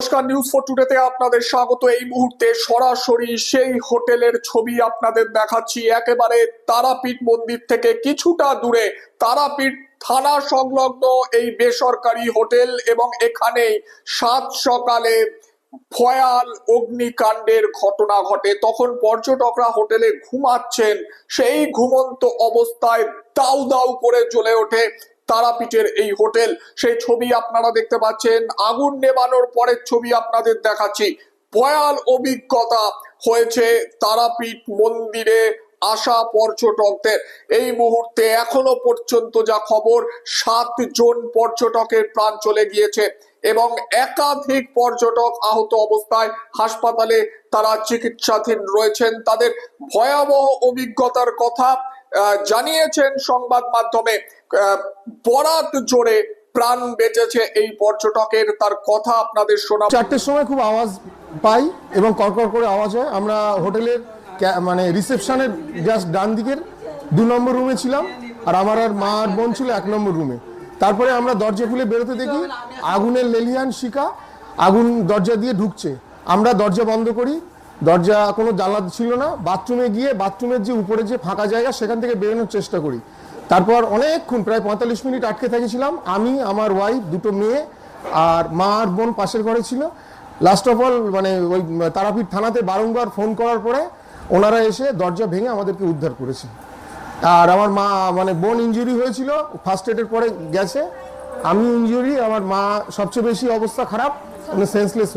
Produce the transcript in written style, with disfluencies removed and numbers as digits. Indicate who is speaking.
Speaker 1: নমস্কার, news for টুডেতে আপনাদের স্বাগত। এই মুহূর্তে সরাসরি সেই হোটেলের ছবি আপনাদের দেখাচ্ছি, একেবারে তারাপীঠ মন্দির থেকে কিছুটা দূরে তারাপীঠ থানা সংলগ্ন এই বেসরকারি হোটেল, এবং এখানেই সাত সকালে ভয়াল অগ্নিকাণ্ডের ঘটনা ঘটে। তখন পর্যটকরা হোটেলে ঘুমাচ্ছেন, সেই ঘুমন্ত অবস্থায় দাউ দাউ করে জ্বলে ওঠে তারাপীঠের এই হোটেল। সেই ছবি আপনারা দেখতে পাচ্ছেন, আগুন নেভানোর পরের ছবি আপনাদের দেখাচ্ছি। ভয়াল অভিজ্ঞতা হয়েছে তারাপীঠ মন্দিরে আসা পর্যটকদের। এই মুহূর্তে এখনো পর্যন্ত যা খবর, 7 জন পর্যটকের প্রাণ চলে গিয়েছে এবং একাধিক পর্যটক আহত অবস্থায় হাসপাতালে তারা চিকিৎসাধীন রয়েছেন। তাদের ভয়াবহ অভিজ্ঞতার কথা জানিয়েছেন সংবাদ মাধ্যমে। বরাত জোরে প্রাণ বেঁচেছে এই পর্যটকের, তার কথা আপনাদের শোনাবো।
Speaker 2: 4টের সময় খুব আওয়াজ পাই এবং কড়কড় করে আওয়াজ হয়। আমরা হোটেলের মানে রিসেপশনের জাস্ট ডান দিকের 2 নম্বর রুমে ছিলাম, আর আমার আর মা আর বোন ছিল 1 নম্বর রুমে। তারপরে আমরা দরজা খুলে বেরোতে দেখি আগুনের লেলিহান শিখা, আগুন দরজা দিয়ে ঢুকছে। আমরা দরজা বন্ধ করি, দরজা কোনো জানলা ছিল না। বাথরুমে গিয়ে বাথরুমের যে উপরে যে ফাঁকা জায়গা, সেখান থেকে বেরোনোর চেষ্টা করি। তারপর অনেকক্ষণ, প্রায় 45 মিনিট আটকে থেকেছিলাম। আমি, আমার ওয়াইফ, 2টো মেয়ে আর মা আর বোন পাশের ঘরে ছিল। লাস্ট অফ অল মানে ওই তারাপীঠ থানাতে বারংবার ফোন করার পরে ওনারা এসে দরজা ভেঙে আমাদেরকে উদ্ধার করেছে। আর আমার মা মানে বোন ইনজুরি হয়েছিল, ফার্স্ট এডের পরে গেছে। আমি ইনজুরি, আমার মা সবচেয়ে বেশি অবস্থা খারাপ, সেন্সলেস হয়ে